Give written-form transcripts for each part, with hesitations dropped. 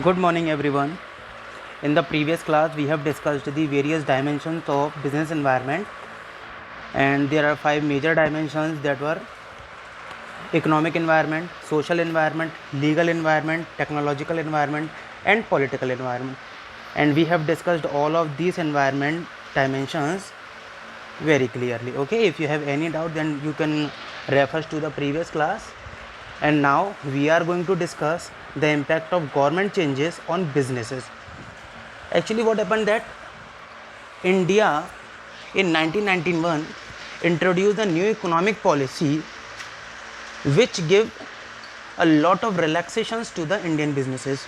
Good morning, everyone. In the previous class, we have discussed the various dimensions of business environment, and there are five major dimensions that were economic environment, social environment, legal environment, technological environment, and political environment. And we have discussed all of these environment dimensions very clearly. Okay, if you have any doubt, then you can refer to the previous class. And now we are going to discuss the impact of government changes on businesses. Actually, what happened that India in 1991 introduced a new economic policy which gave a lot of relaxations to the Indian businesses,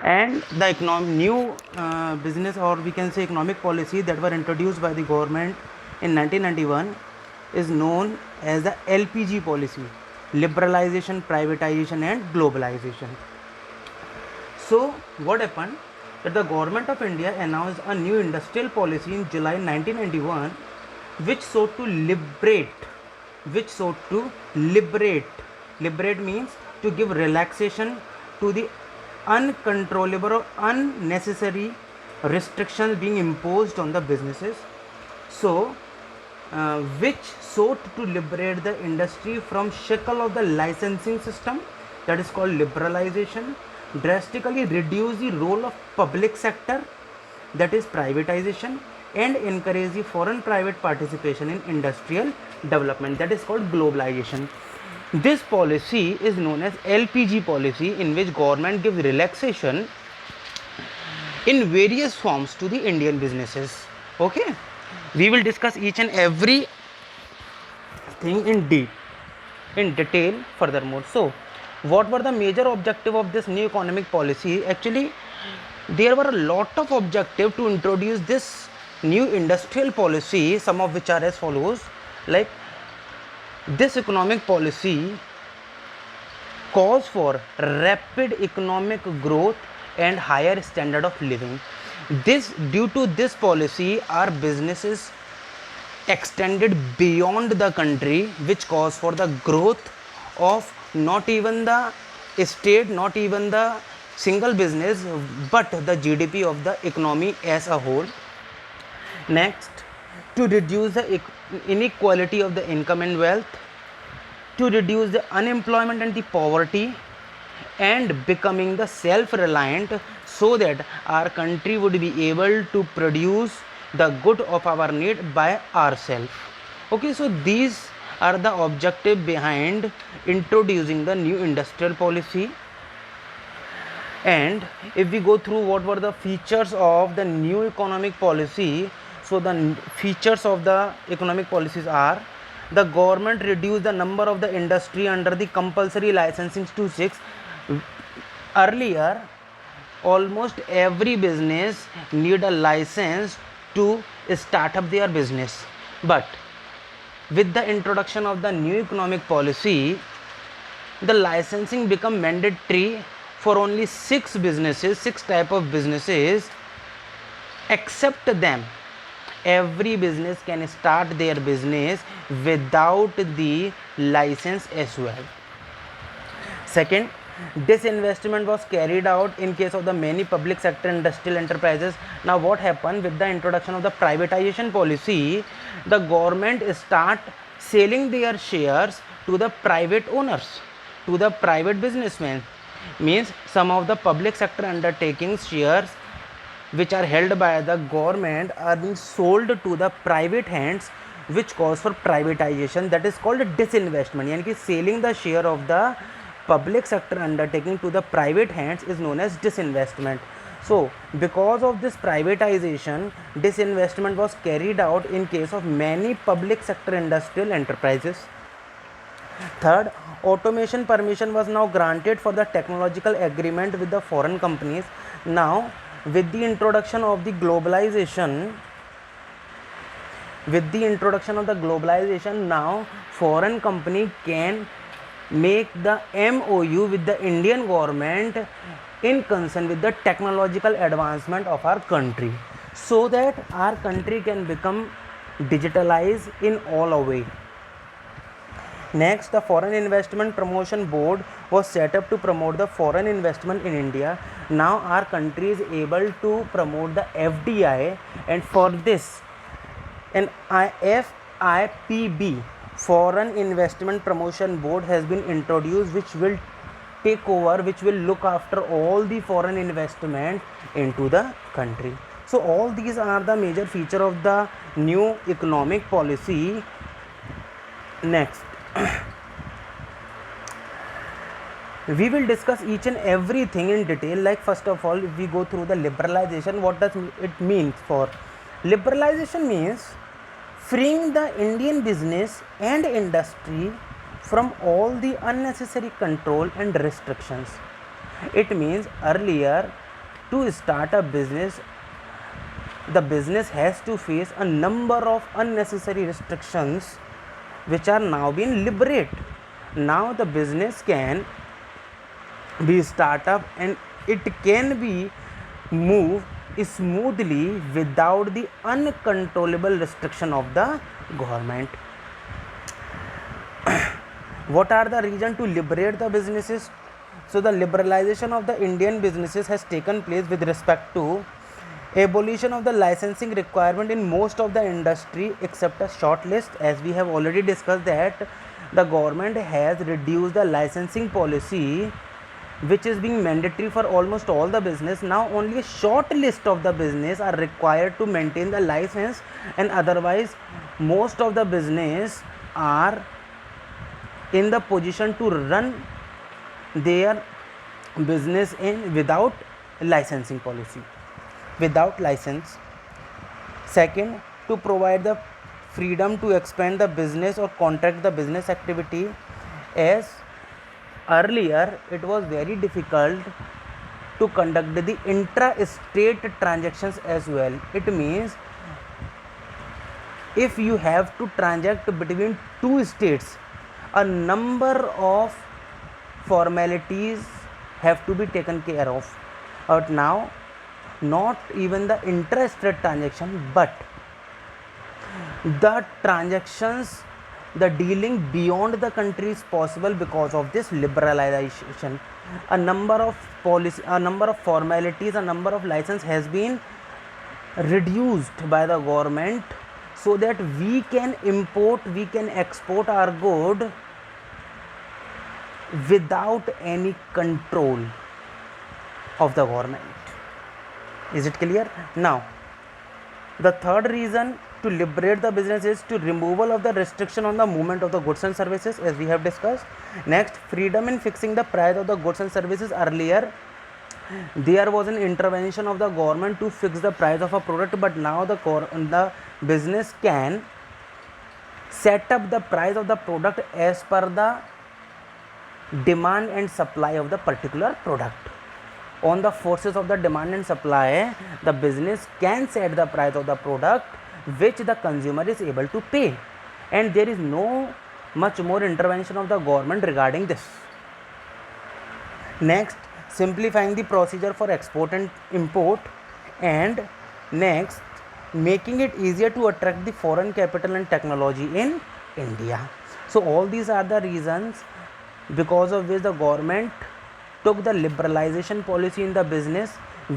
and the new business, or we can say economic policy, that were introduced by the government in 1991 is known as the LPG policy: liberalization, privatization, and globalization. So what happened that the government of India announced a new industrial policy in July 1991 which sought to liberate means to give relaxation to the uncontrollable or unnecessary restrictions being imposed on the businesses. So which sought to liberate the industry from shackle of the licensing system, that is called liberalization, drastically reduce the role of public sector, that is privatization, and encourage the foreign private participation in industrial development, that is called globalization. This policy is known as LPG policy, in which government gives relaxation in various forms to the Indian businesses. Okay, we will discuss each and every thing in detail furthermore. So what were the major objective of this new economic policy? Actually, there were a lot of objective to introduce this new industrial policy, some of which are as follows. Like, this economic policy calls for rapid economic growth and higher standard of living. Due to this policy, our businesses extended beyond the country, which calls for the growth of not even the state, not even the single business, but the GDP of the economy as a whole. Next, to reduce the inequality of the income and wealth, to reduce the unemployment and the poverty, and becoming the self-reliant, so that our country would be able to produce the good of our need by ourselves. Okay, so these are the objective behind introducing the new industrial policy. And if we go through what were the features of the new economic policy, so the features of the economic policies are: the government reduced the number of the industry under the compulsory licensing to 6. Earlier, almost every business need a license to start up their business, but with the introduction of the new economic policy, the licensing become mandatory for only 6 businesses, 6 type of businesses. Except them, every business can start their business without the license as well. Second, disinvestment was carried out in case of the many public sector industrial enterprises. Now what happened with the introduction of the privatization policy? The government start selling their shares to the private owners, to the private businessmen. Means some of the public sector undertakings shares which are held by the government are being sold to the private hands, which calls for privatization, that is called disinvestment. Yani ki selling the share of the public sector undertaking to the private hands is known as disinvestment. So because of this privatization, disinvestment was carried out in case of many public sector industrial enterprises. Third, automation permission was now granted for the technological agreement with the foreign companies. Now with the introduction of the globalization, now foreign company can make the MOU with the Indian government in concern with the technological advancement of our country, so that our country can become digitalized in all a way. Next, the Foreign Investment Promotion Board was set up to promote the foreign investment in India. Now our country is able to promote the FDI, and for this an FIPB, Foreign Investment Promotion Board, has been introduced, which will take over, which will look after all the foreign investment into the country. So all these are the major feature of the new economic policy. Next, we will discuss each and everything in detail. Like, first of all, if we go through the liberalization, what does it mean? For liberalization means freeing the Indian business and industry from all the unnecessary control and restrictions. It means earlier, to start a business, the business has to face a number of unnecessary restrictions, which are now being liberated. Now the business can be startup and it can be moved smoothly without the uncontrollable restriction of the government. What are the reasons to liberate the businesses? So the liberalization of the Indian businesses has taken place with respect to abolition of the licensing requirement in most of the industry except a short list. As we have already discussed that the government has reduced the licensing policy, which is being mandatory for almost all the business. Now only a short list of the business are required to maintain the license, and otherwise most of the business are in the position to run their business in without licensing policy, without license. Second, to provide the freedom to expand the business or contract the business activity. As earlier it was very difficult to conduct the intra-state transactions as well. It means if you have to transact between two states, a number of formalities have to be taken care of. But now not even the intra-state transaction, but the transactions, the dealing beyond the country is possible because of this liberalization. A number of policy, a number of formalities, a number of license has been reduced by the government, so that we can import, we can export our good without any control of the government. Is it clear? Now, the third reason to liberate the business is to removal of the restriction on the movement of the goods and services, as we have discussed. Next, freedom in fixing the price of the goods and services. Earlier there was an intervention of the government to fix the price of a product, but now the business can set up the price of the product as per the demand and supply of the particular product. On the forces of the demand and supply, the business can set the price of the product which the consumer is able to pay, and there is no much more intervention of the government regarding this. Next, simplifying the procedure for export and import, and next, making it easier to attract the foreign capital and technology in India. So all these are the reasons because of which the government took the liberalization policy in the business,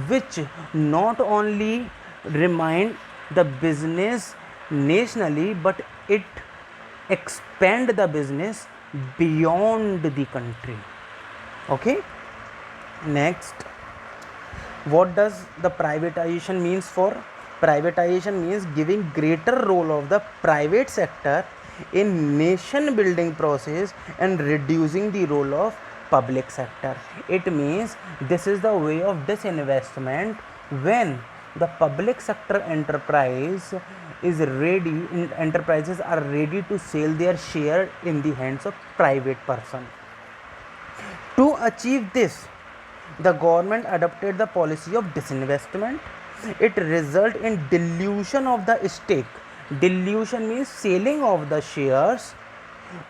which not only remained the business nationally, but it expand the business beyond the country. Okay. Next, what does the privatization means for? Privatization means giving greater role of the private sector in nation building process and reducing the role of public sector. It means this is the way of disinvestment when the public sector enterprises are ready to sell their share in the hands of private person. To achieve this, the government adopted the policy of disinvestment. It resulted in dilution of the stake. Dilution means selling of the shares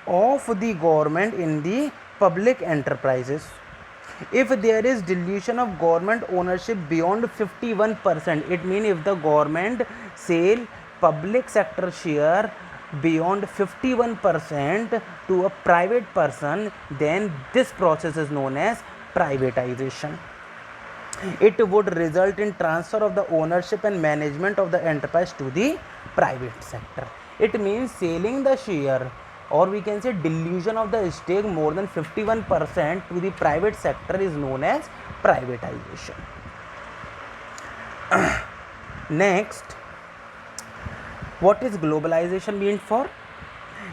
of the government in the public enterprises. If there is dilution of government ownership beyond 51%, it means if the government sell public sector share beyond 51% to a private person, then this process is known as privatization. It would result in transfer of the ownership and management of the enterprise to the private sector. It means selling the share, or we can say dilution of the stake more than 51% to the private sector is known as privatization. Next, what is globalization mean for?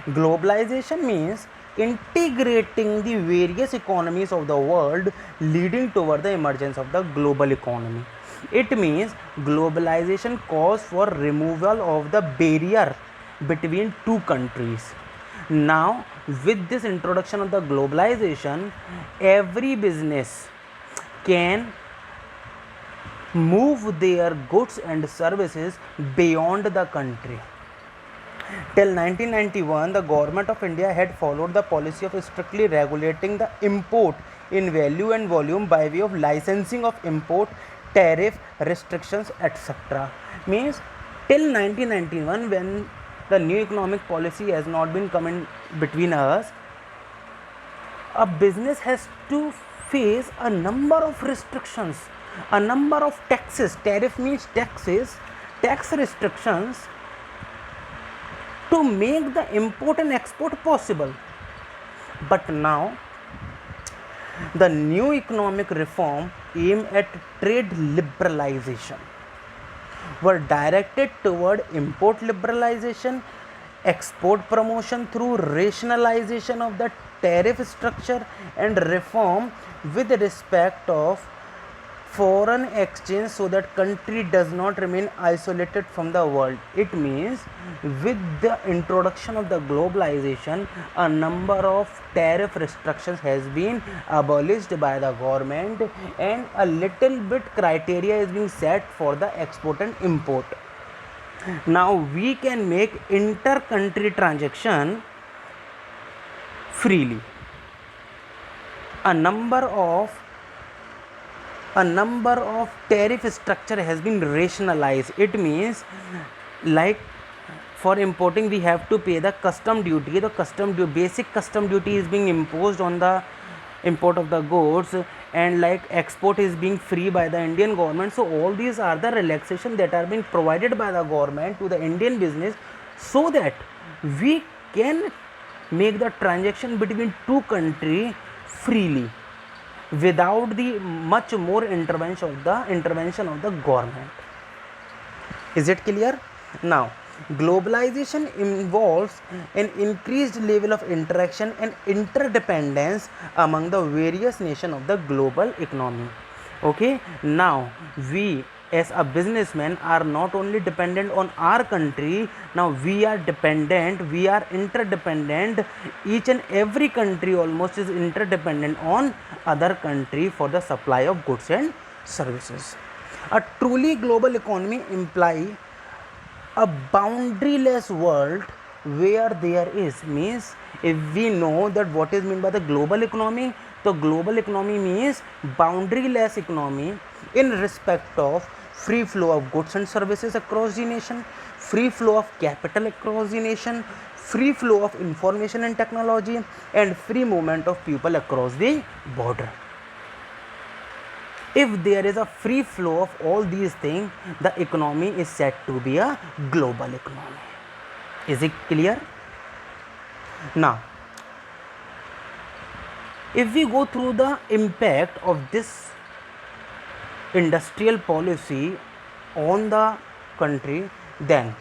Globalization means integrating the various economies of the world, leading toward the emergence of the global economy. It means globalization calls for removal of the barrier between two countries. Now, with this introduction of the globalization, every business can move their goods and services beyond the country. Till 1991, the government of India had followed the policy of strictly regulating the import in value and volume by way of licensing of import, tariff, restrictions, etc. Means till 1991, when the new economic policy has not been coming between us, a business has to face a number of restrictions, a number of taxes. Tariff means taxes, tax restrictions to make the import and export possible. But now the new economic reform aimed at trade liberalization were directed toward import liberalization, export promotion through rationalization of the tariff structure, and reform with respect of foreign exchange so that country does not remain isolated from the world. It means with the introduction of the globalization, a number of tariff restrictions has been abolished by the government, and a little bit criteria is being set for the export and import. Now we can make inter-country transaction freely. A number of tariff structure has been rationalized. It means, like, for importing we have to pay the custom duty. The basic custom duty is being imposed on the import of the goods, and like export is being free by the Indian government. So all these are the relaxation that are being provided by the government to the Indian business, so that we can make the transaction between two countries freely without the much more intervention of the government. Is it clear? Now, globalization involves an increased level of interaction and interdependence among the various nations of the global economy. Okay, now we as a businessman are not only dependent on our country, now we are interdependent. Each and every country almost is interdependent on other country for the supply of goods and services. A truly global economy implies a boundaryless world where there is, means if we know that what is meant by the global economy, the global economy means boundaryless economy in respect of free flow of goods and services across the nation, free flow of capital across the nation, free flow of information and technology, and free movement of people across the border. If there is a free flow of all these things, the economy is said to be a global economy. Is it clear? Now, if we go through the impact of this industrial policy on the country, then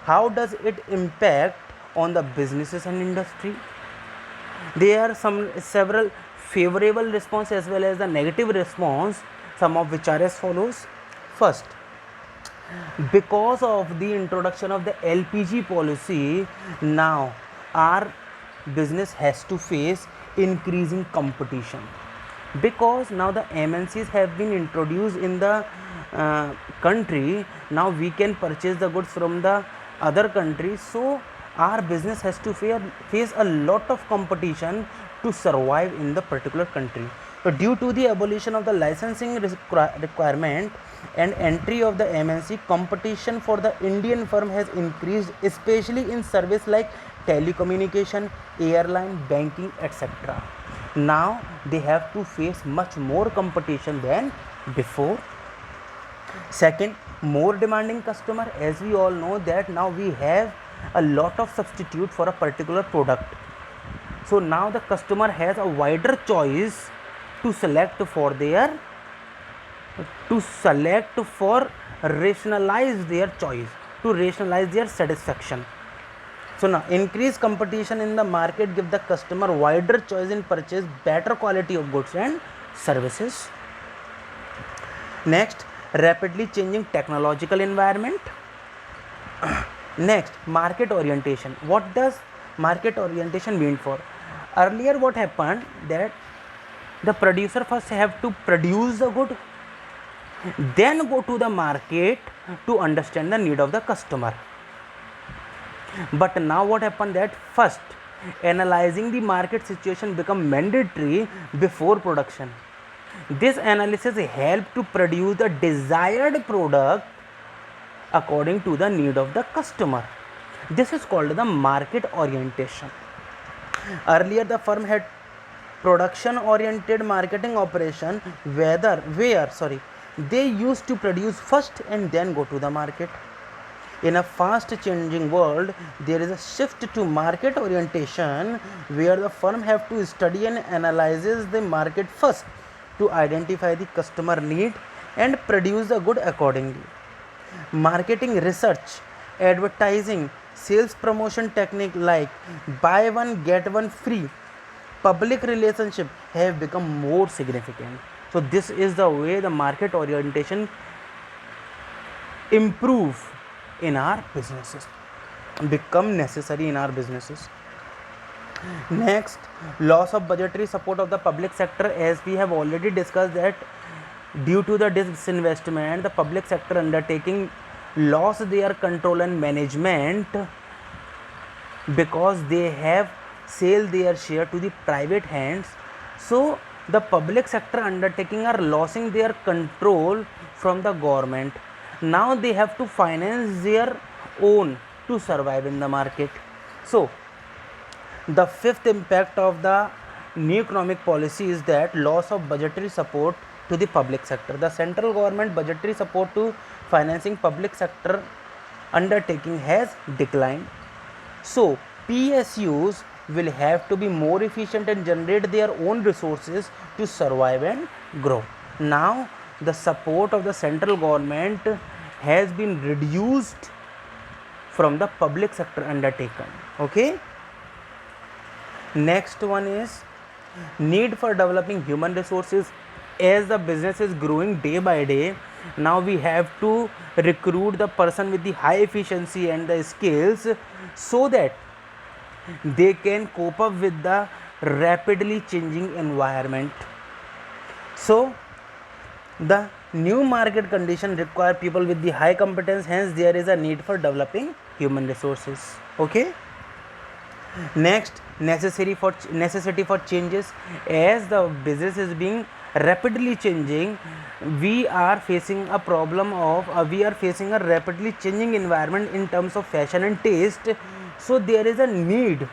how does it impact on the businesses and industry? There are several favorable response as well as the negative response, some of which are as follows. First, because of the introduction of the LPG policy, now our business has to face increasing competition, because now the MNCs have been introduced in the country. Now we can purchase the goods from the other countries, so our business has to face a lot of competition to survive in the particular country. Due to the abolition of the licensing requirement and entry of the MNC, competition for the Indian firm has increased, especially in service like telecommunication, airline, banking, etc. Now they have to face much more competition than before. Second, more demanding customer. As we all know that now we have a lot of substitute for a particular product. So now the customer has a wider choice to select for rationalize their choice, to rationalize their satisfaction. So now increased competition in the market give the customer wider choice in purchase better quality of goods and services. Next, rapidly changing technological environment. Next, market orientation. What does market orientation mean for? Earlier what happened that the producer first have to produce the good, then go to the market to understand the need of the customer. But now what happened that first analyzing the market situation become mandatory before production. This analysis help to produce the desired product according to the need of the customer. This is called the market orientation. Earlier the firm had production oriented marketing operation where they used to produce first and then go to the market. In a fast changing world, there is a shift to market orientation where the firm have to study and analyze the market first to identify the customer need and produce the good accordingly. Marketing research, advertising, sales promotion technique like buy one get one free, public relationship have become more significant. So this is the way the market orientation improve in our businesses, become necessary in our businesses. Next, loss of budgetary support of the public sector. As we have already discussed that due to the disinvestment, the public sector undertaking lost their control and management because they have sold their share to the private hands. So the public sector undertaking are losing their control from the government. Now they have to finance their own to survive in the market. So the fifth impact of the new economic policy is that loss of budgetary support to the public sector. The central government budgetary support to financing public sector undertaking has declined. So PSUs will have to be more efficient and generate their own resources to survive and grow. Now the support of the central government has been reduced from the public sector undertaken. Okay. Next one is need for developing human resources. As the business is growing day by day, now we have to recruit the person with the high efficiency and the skills so that they can cope up with the rapidly changing environment. So the new market condition require people with the high competence, hence there is a need for developing human resources. Okay. Next, necessity for changes. As the business is being rapidly changing, we are facing a problem of we are facing a rapidly changing environment in terms of fashion and taste. So there is a need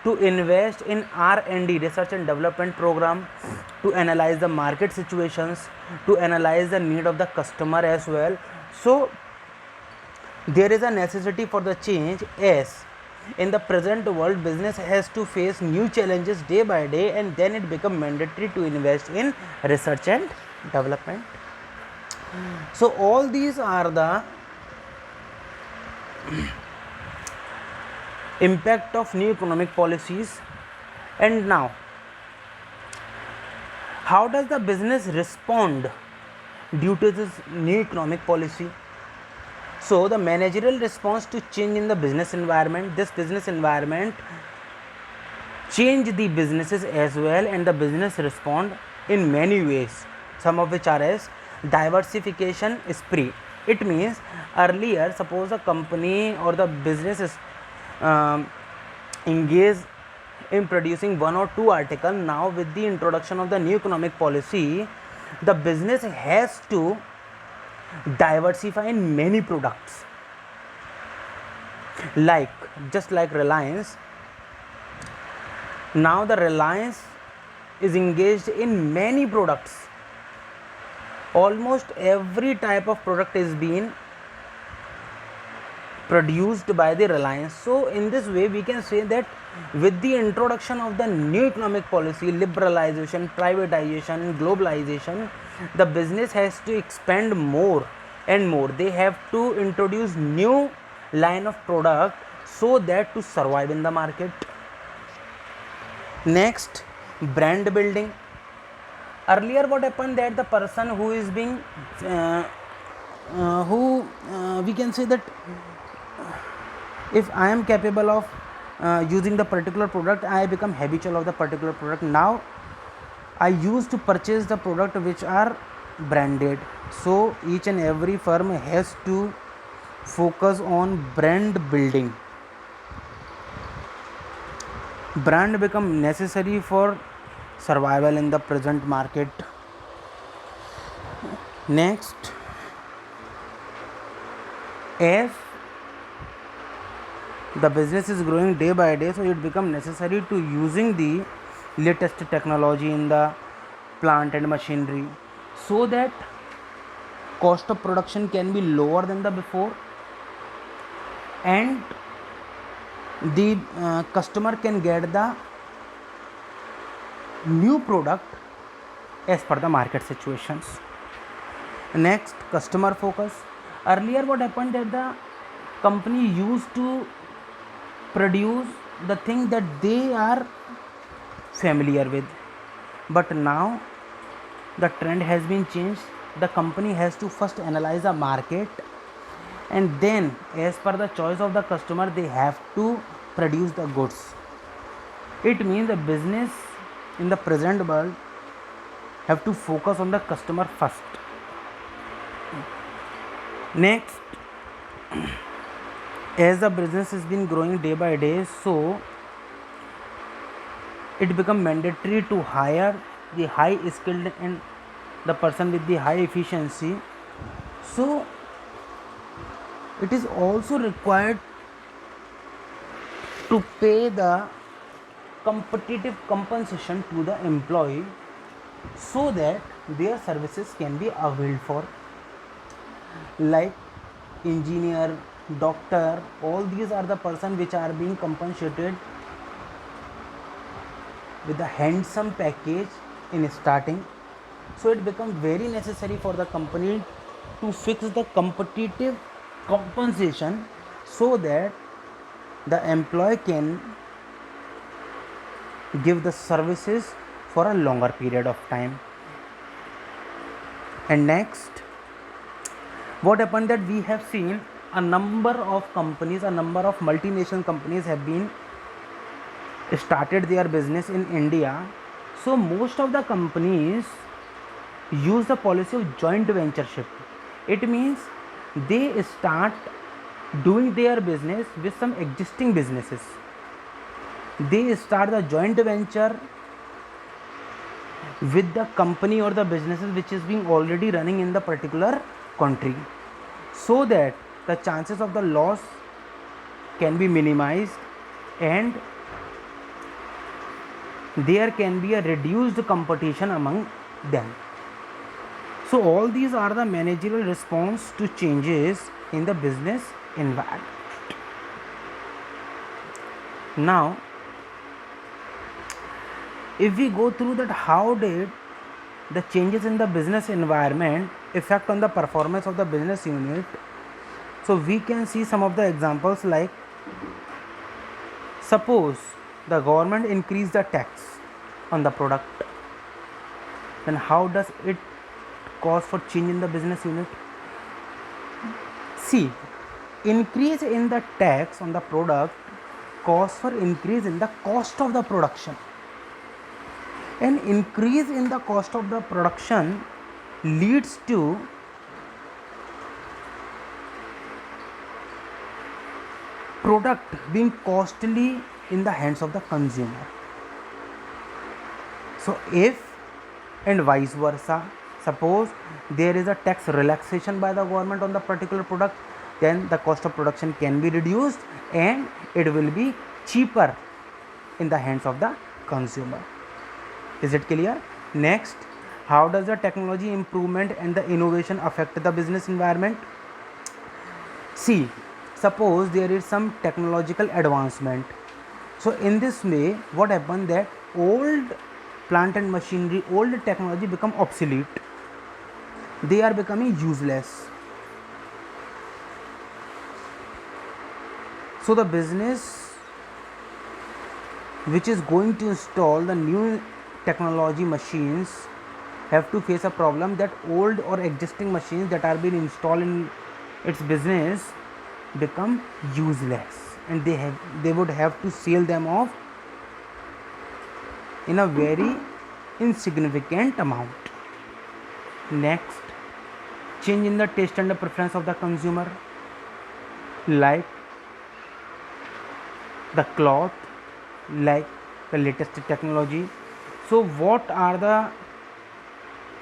to invest in R&D, research and development program, to analyze the market situations, to analyze the need of the customer as well. So there is a necessity for the change, as in the present world business has to face new challenges day by day, and then it becomes mandatory to invest in research and development. So all these are the impact of new economic policies. And now, how does the business respond due to this new economic policy? So the managerial response to change in the business environment. This business environment change the businesses as well, and the business respond in many ways, some of which are as diversification spree. It means earlier, suppose a company or the business is engaged in producing one or two articles. Now with the introduction of the new economic policy, the business has to diversify in many products, like just like Reliance. Now the Reliance is engaged in many products. Almost every type of product is being produced by the Reliance. So in this way we can say that with the introduction of the new economic policy, liberalization, privatization, globalization, the business has to expand more and more. They have to introduce new line of product so that to survive in the market. Next, brand building. Earlier what happened, that the person who is being we can say that if I am capable of using the particular product, I become habitual of the particular product. Now I used to purchase the product which are branded. So each and every firm has to focus on brand building. Brand become necessary for survival in the present market. Next, as the business is growing day by day, so it become necessary to using the latest technology in the plant and machinery, so that cost of production can be lower than the before, and the customer can get the new product as per the market situations. Next, customer focus. Earlier what happened, that the company used to produce the thing that they are familiar with, but now the trend has been changed. The company has to first analyze the market, and then as per the choice of the customer they have to produce the goods. It means the business in the present world have to focus on the customer first. Next, as the business has been growing day by day, so it become mandatory to hire the high skilled and the person with the high efficiency. So it is also required to pay the competitive compensation to the employee, so that their services can be availed for, like engineer, doctor. All these are the person which are being compensated with a handsome package in starting. So it becomes very necessary for the company to fix the competitive compensation, so that the employee can give the services for a longer period of time. And next, what happened, that we have seen a number of companies, a number of multinational companies have been started their business in India. So most of the companies use the policy of joint ventureship. It means they start doing their business with some existing businesses. They start the joint venture with the company or the businesses which is being already running in the particular country, so that the chances of the loss can be minimized and there can be a reduced competition among them. So all these are the managerial response to changes in the business environment. Now if we go through that, how did the changes in the business environment affect on the performance of the business unit? So we can see some of the examples, like suppose the government increase the tax on the product, then how does it cause for change in the business unit? See, increase in the tax on the product cause for increase in the cost of the production, and increase in the cost of the production leads to product being costly in the hands of the consumer. So if and vice versa, suppose there is a tax relaxation by the government on the particular product, then the cost of production can be reduced and it will be cheaper in the hands of the consumer. Is it clear? Next, how does the technology improvement and the innovation affect the business environment? See, suppose there is some technological advancement. So in this way, what happened that old plant and machinery, old technology become obsolete. They are becoming useless. So the business which is going to install the new technology machines have to face a problem that old or existing machines that are being installed in its business become useless, and they would have to sell them off in a very insignificant amount. Next, change in the taste and the preference of the consumer, like the cloth, like the latest technology. So what are the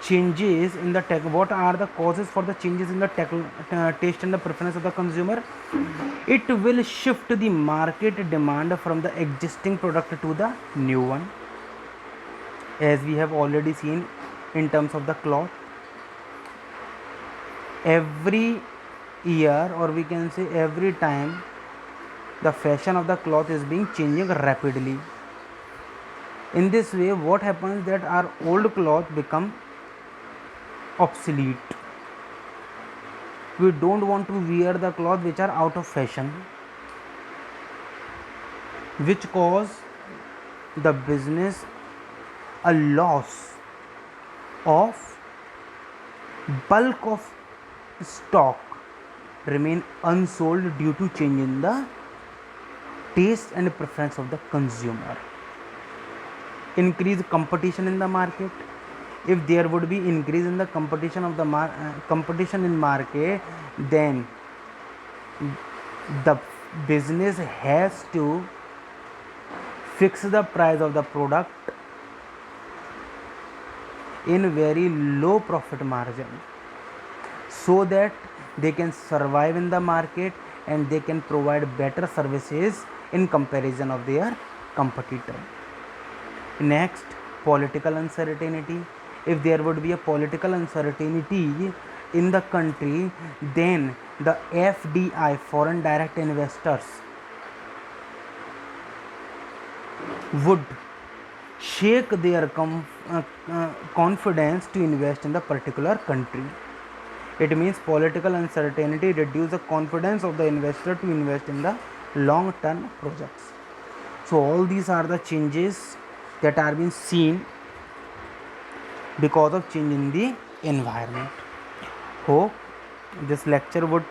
changes in the tech, what are the causes for the changes in the taste and the preference of the consumer? It will shift the market demand from the existing product to the new one, as we have already seen in terms of the cloth. Every year, or we can say every time, the fashion of the cloth is being changing rapidly. In this way, what happens that our old cloth become obsolete. We don't want to wear the cloth which are out of fashion, which cause the business a loss of bulk of stock remain unsold due to change in the taste and preference of the consumer. Increase competition in the market. If there would be increase in the competition of the competition in market, then the business has to fix the price of the product in very low profit margin, so that they can survive in the market and they can provide better services in comparison of their competitor. Next, political uncertainty. If there would be a political uncertainty in the country, then the FDI, foreign direct investors, would shake their confidence to invest in the particular country. It means political uncertainty reduce the confidence of the investor to invest in the long term projects. So all these are the changes that are being seen because of change in the environment. Hope this lecture would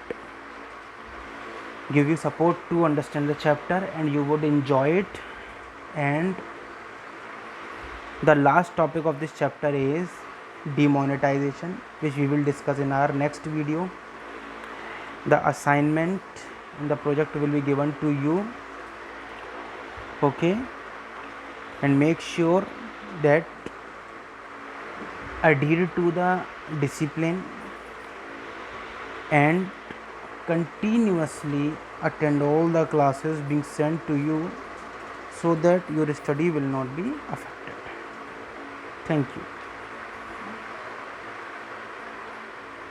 give you support to understand the chapter and you would enjoy it. And the last topic of this chapter is demonetization, which we will discuss in our next video. The assignment in the project will be given to you, okay, and make sure that adhere to the discipline and continuously attend all the classes being sent to you, so that your study will not be affected. Thank you.